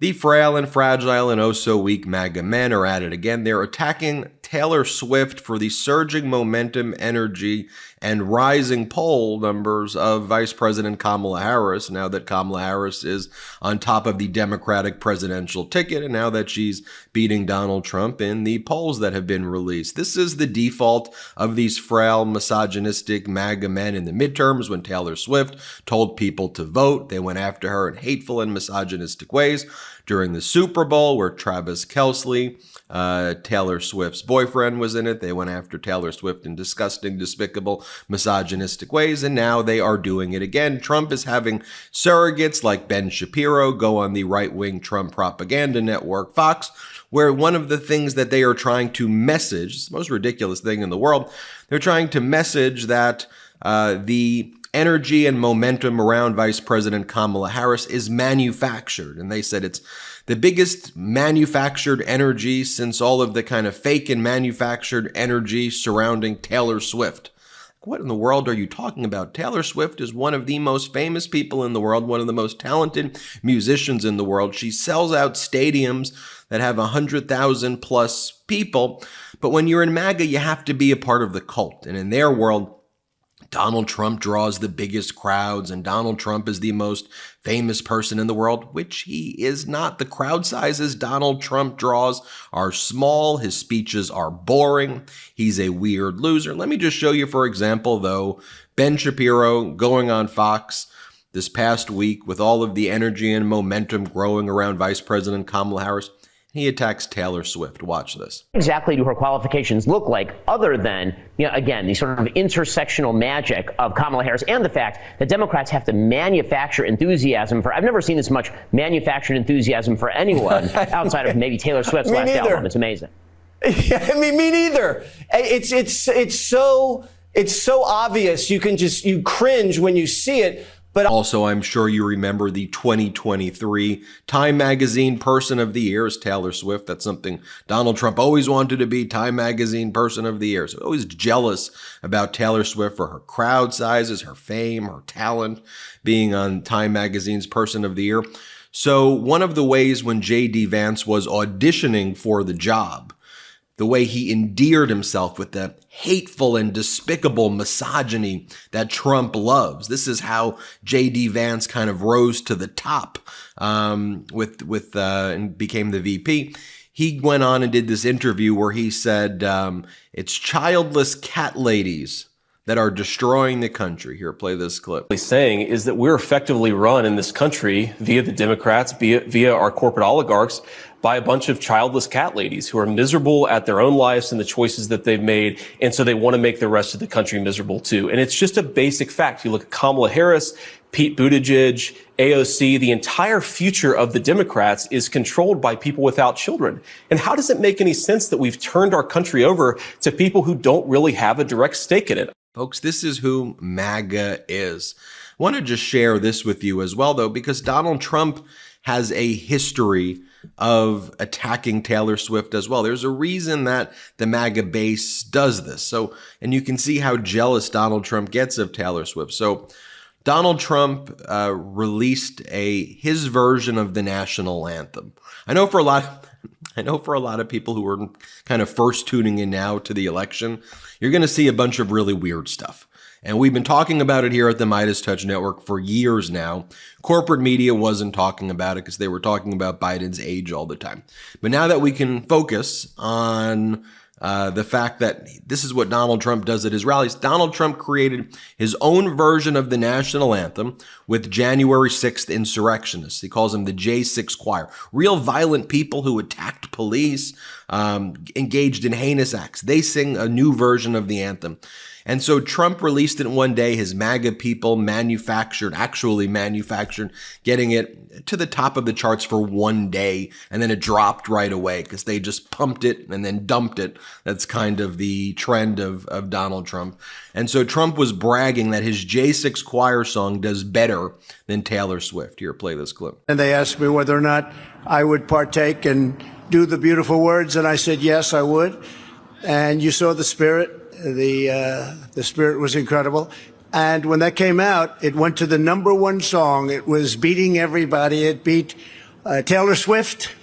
The frail and fragile and oh so weak MAGA men are at it again. They're attacking Taylor Swift for the surging momentum, energy, and rising poll numbers of Vice President Kamala Harris, now that Kamala Harris is on top of the Democratic presidential ticket, and now that she's beating Donald Trump in the polls that have been released. This is the default of these frail, misogynistic MAGA men in the midterms. When Taylor Swift told people to vote, they went after her in hateful and misogynistic ways. During the Super Bowl, where Travis Kelce, Taylor Swift's boyfriend, was in it, they went after Taylor Swift in disgusting, despicable, misogynistic ways, and now they are doing it again. Trump is having surrogates like Ben Shapiro go on the right-wing Trump propaganda network, Fox, where one of the things that they are trying to message, it's the most ridiculous thing in the world, they're trying to message that the energy and momentum around Vice President Kamala Harris is manufactured. And they said it's the biggest manufactured energy since all of the kind of fake and manufactured energy surrounding Taylor Swift. What in the world are you talking about? Taylor Swift is one of the most famous people in the world, one of the most talented musicians in the world. She sells out stadiums that have 100,000 plus people. But when you're in MAGA, you have to be a part of the cult. And in their world, Donald Trump draws the biggest crowds, and Donald Trump is the most famous person in the world, which he is not. The crowd sizes Donald Trump draws are small. His speeches are boring. He's a weird loser. Let me just show you, for example, though, Ben Shapiro going on Fox this past week with all of the energy and momentum growing around Vice President Kamala Harris. He attacks Taylor Swift. Watch this. Exactly do her qualifications look like other than, again, the sort of intersectional magic of Kamala Harris and the fact that Democrats have to manufacture enthusiasm for, I've never seen this much manufactured enthusiasm for anyone outside of maybe Taylor Swift's last album. It's amazing. Yeah, me neither. It's so obvious. You cringe when you see it. But also, I'm sure you remember the 2023 Time Magazine Person of the Year is Taylor Swift. That's something Donald Trump always wanted to be, Time Magazine Person of the Year. So always jealous about Taylor Swift for her crowd sizes, her fame, her talent, being on Time Magazine's Person of the Year. So one of the ways when J.D. Vance was auditioning for the job, the way he endeared himself with the hateful and despicable misogyny that Trump loves. This is how J.D. Vance kind of rose to the top and became the VP. He went on and did this interview where he said, it's childless cat ladies that are destroying the country. Here, play this clip. Saying is that we're effectively run in this country via the Democrats, via our corporate oligarchs, by a bunch of childless cat ladies who are miserable at their own lives and the choices that they've made. And so they want to make the rest of the country miserable too. And it's just a basic fact. You look at Kamala Harris, Pete Buttigieg, AOC, the entire future of the Democrats is controlled by people without children. And how does it make any sense that we've turned our country over to people who don't really have a direct stake in it? Folks, this is who MAGA is. I want to just share this with you as well, though, because Donald Trump has a history of attacking Taylor Swift as well. There's a reason that the MAGA base does this. So, and you can see how jealous Donald Trump gets of Taylor Swift. So Donald Trump released his version of the national anthem. I know for a lot of people who are kind of first tuning in now to the election, you're going to see a bunch of really weird stuff. And we've been talking about it here at the MeidasTouch Network for years now. Corporate media wasn't talking about it because they were talking about Biden's age all the time. But now that we can focus on the fact that this is what Donald Trump does at his rallies, Donald Trump created his own version of the national anthem with January 6th insurrectionists. He calls them the J6 Choir. Real violent people who attacked police, engaged in heinous acts. They sing a new version of the anthem. And so Trump released it one day. His MAGA people actually manufactured, getting it to the top of the charts for one day. And then it dropped right away because they just pumped it and then dumped it. That's kind of the trend of Donald Trump. And so Trump was bragging that his J6 Choir song does better than Taylor Swift. Here, play this clip. And they asked me whether or not I would partake and do the beautiful words. And I said, yes, I would. And you saw the spirit. The spirit was incredible. And when that came out, it went to the #1 song. It was beating everybody. It beat Taylor Swift.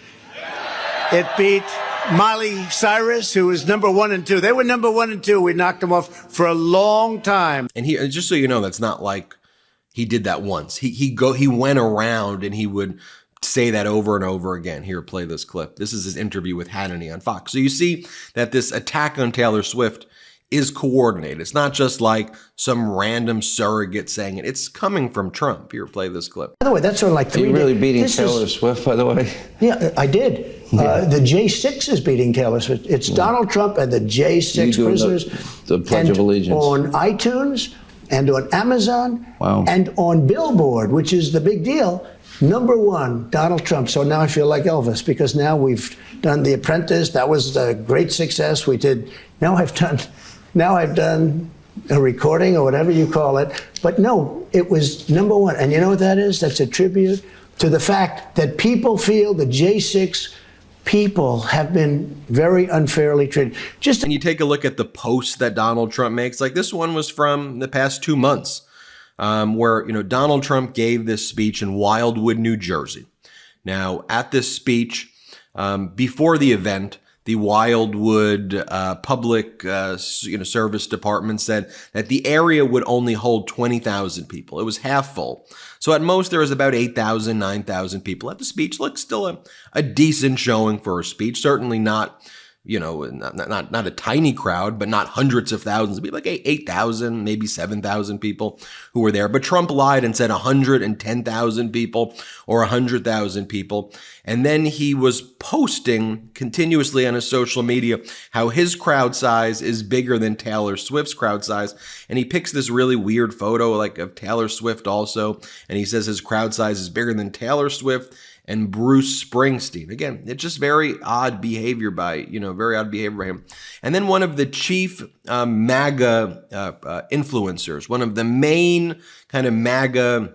It beat Miley Cyrus, who was number 1 and 2. They were number 1 and 2. We knocked them off for a long time. And he, just so you know, that's not like he did that once. He went around and he would say that over and over again. Here, play this clip. This is his interview with Hannity on Fox. So you see that this attack on Taylor Swift is coordinated. It's not just like some random surrogate saying it. It's coming from Trump. Here, play this clip. By the way, that's sort of like 3 Are you really beating Taylor Swift, by the way? Yeah, I did. The J6 is beating Taylor Swift. It's Donald Trump and the J6 prisoners. The Pledge of Allegiance. On iTunes and on Amazon Wow. and on Billboard, which is the big deal. Number 1, Donald Trump. So now I feel like Elvis because now we've done The Apprentice. That was a great success. We did. Now I've done a recording or whatever you call it. But no, it was number 1. And you know what that is? That's a tribute to the fact that people feel the J6 people have been very unfairly treated. And you take a look at the posts that Donald Trump makes. Like this one was from the past 2 months, where Donald Trump gave this speech in Wildwood, New Jersey. Now, at this speech, before the event, the Wildwood Public Service Department said that the area would only hold 20,000 people. It was half full. So at most, there was about 8,000, 9,000 people at the speech. Look, still a decent showing for a speech. Certainly not, not a tiny crowd, but not hundreds of thousands of people, like 8,000, maybe 7,000 people who were there. But Trump lied and said 110,000 people or 100,000 people. And then he was posting continuously on his social media how his crowd size is bigger than Taylor Swift's crowd size. And he picks this really weird photo like of Taylor Swift also. And he says his crowd size is bigger than Taylor Swift and Bruce Springsteen. Again, it's just very odd behavior by him. And then one of the chief MAGA influencers, one of the main kind of MAGA,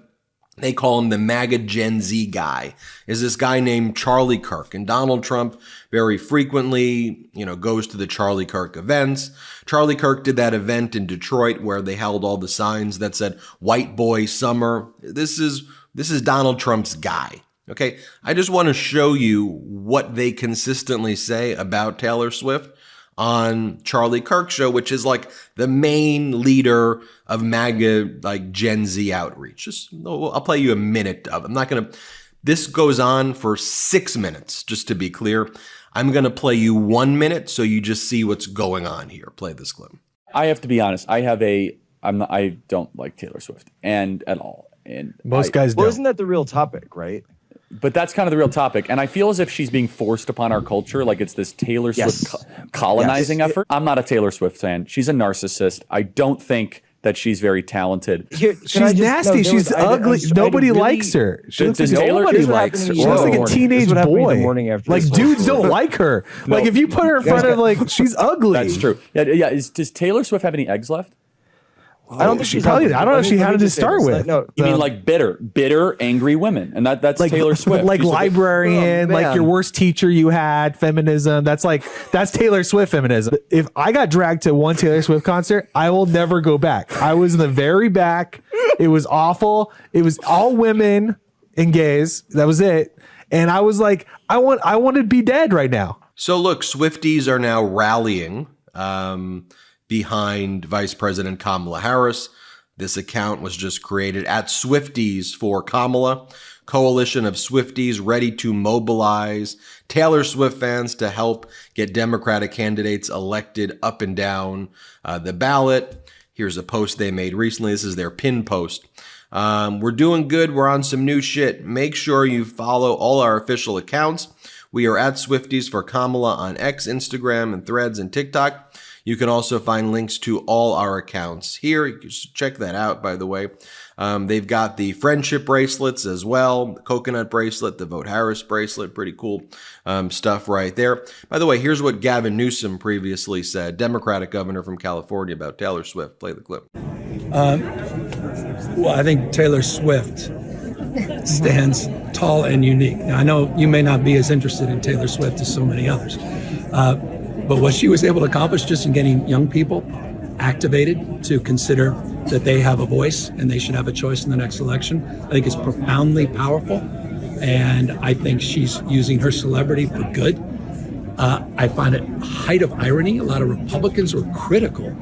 they call him the MAGA Gen Z guy, is this guy named Charlie Kirk. And Donald Trump very frequently, goes to the Charlie Kirk events. Charlie Kirk did that event in Detroit where they held all the signs that said "White Boy Summer." This is Donald Trump's guy. Okay, I just want to show you what they consistently say about Taylor Swift on Charlie Kirk's show, which is like the main leader of MAGA, like Gen Z outreach. I'll play you a minute of it. This goes on for 6 minutes, just to be clear. I'm going to play you 1 minute so you just see what's going on here. Play this clip. I have to be honest. I don't like Taylor Swift at all. And most guys don't. Well, isn't that the real topic, right? But that's kind of the real topic. And I feel as if she's being forced upon our culture, like it's this Taylor Swift colonizing effort. I'm not a Taylor Swift fan. She's a narcissist. I don't think that she's very talented. She's nasty. She's ugly. Nobody likes her. Nobody likes her. She looks like a teenage boy. Like dudes don't like her. Like if you put her in front of she's ugly. That's true. Yeah. Does Taylor Swift have any eggs left? I don't think she probably. I don't know if she had to start with. No, you mean like bitter, angry women, and that's like, Taylor Swift. Like librarian, like your worst teacher you had, feminism. That's Taylor Swift feminism. If I got dragged to one Taylor Swift concert, I will never go back. I was in the very back. It was awful. It was all women and gays. That was it. And I was like, I want to be dead right now. So look, Swifties are now rallying behind Vice President Kamala Harris. This account was just created at Swifties for Kamala, coalition of Swifties ready to mobilize Taylor Swift fans to help get Democratic candidates elected up and down the ballot. Here's a post they made recently. This is their pin post. We're doing good. We're on some new shit. Make sure you follow all our official accounts. We are at Swifties for Kamala on X, Instagram, and Threads, and TikTok. You can also find links to all our accounts here. You can check that out, by the way. They've got the friendship bracelets as well, the coconut bracelet, the Vote Harris bracelet. Pretty cool stuff right there. By the way, here's what Gavin Newsom previously said, Democratic governor from California, about Taylor Swift. Play the clip. Well, I think Taylor Swift stands tall and unique. Now, I know you may not be as interested in Taylor Swift as so many others. But what she was able to accomplish just in getting young people activated to consider that they have a voice and they should have a choice in the next election, I think is profoundly powerful. And I think she's using her celebrity for good. I find it a height of irony. A lot of Republicans were critical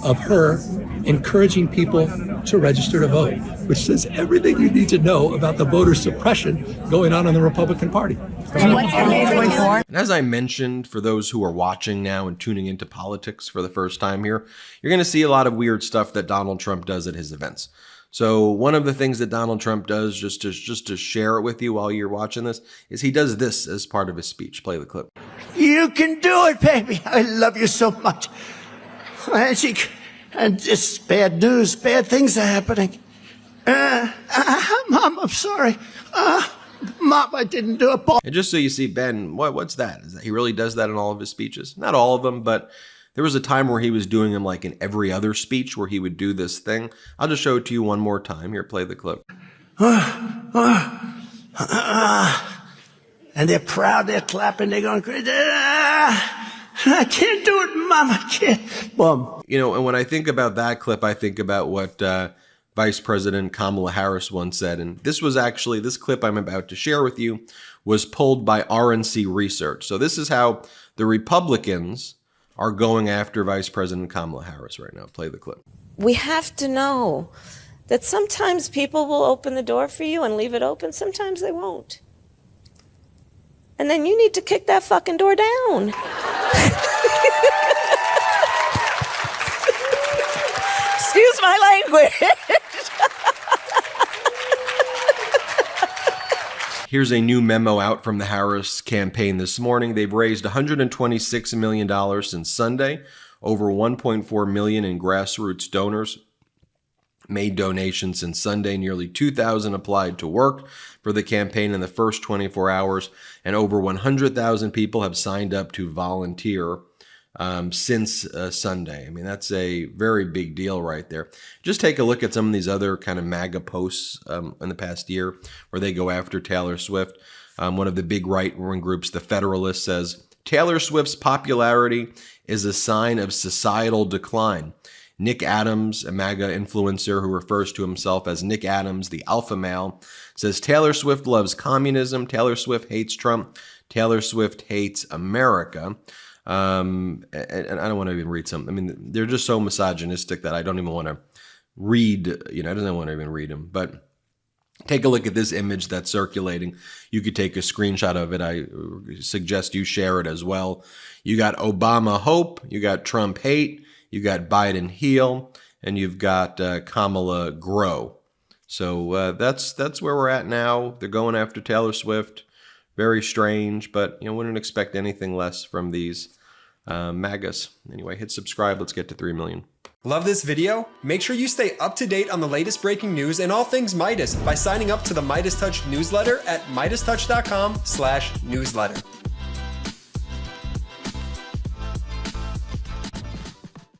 of her encouraging people to register to vote, which says everything you need to know about the voter suppression going on in the Republican Party. And as I mentioned, for those who are watching now and tuning into politics for the first time here, you're going to see a lot of weird stuff that Donald Trump does at his events. So one of the things that Donald Trump does, just to share it with you while you're watching this, is he does this as part of his speech. Play the clip. You can do it, baby. I love you so much. And it's bad news. Bad things are happening. Mom, I'm sorry. Mom, I didn't do it. And just so you see, Ben, what's that? Is that he really does that in all of his speeches? Not all of them, but there was a time where he was doing them like in every other speech where he would do this thing. I'll just show it to you one more time. Here, play the clip. And they're proud, they're clapping, they're going crazy. I can't do it, Mom, I can't. Boom. You know, and when I think about that clip, I think about what Vice President Kamala Harris once said. And this was actually, this clip I'm about to share with you was pulled by RNC Research. So this is how the Republicans are going after Vice President Kamala Harris right now. Play the clip. We have to know that sometimes people will open the door for you and leave it open. Sometimes they won't. And then you need to kick that fucking door down. Excuse my language. Here's a new memo out from the Harris campaign this morning. They've raised $126 million since Sunday, over $1.4 million in grassroots donors made donations since Sunday. Nearly 2,000 applied to work for the campaign in the first 24 hours, and over 100,000 people have signed up to volunteer since Sunday. I mean, that's a very big deal right there. Just take a look at some of these other kind of MAGA posts in the past year where they go after Taylor Swift. One of the big right-wing groups, the Federalist, says, Taylor Swift's popularity is a sign of societal decline. Nick Adams, a MAGA influencer who refers to himself as Nick Adams, the alpha male, says Taylor Swift loves communism. Taylor Swift hates Trump. Taylor Swift hates America. And I don't want to even read some. I mean, they're just so misogynistic that I don't even want to read, I don't want to even read them. But take a look at this image that's circulating. You could take a screenshot of it. I suggest you share it as well. You got Obama hope. You got Trump hate. You got Biden heal, and you've got Kamala grow. So that's where we're at now. They're going after Taylor Swift. Very strange, but wouldn't expect anything less from these MAGAs. Anyway, hit subscribe. Let's get to 3 million. Love this video? Make sure you stay up to date on the latest breaking news and all things Midas by signing up to the MeidasTouch newsletter at MeidasTouch.com/newsletter.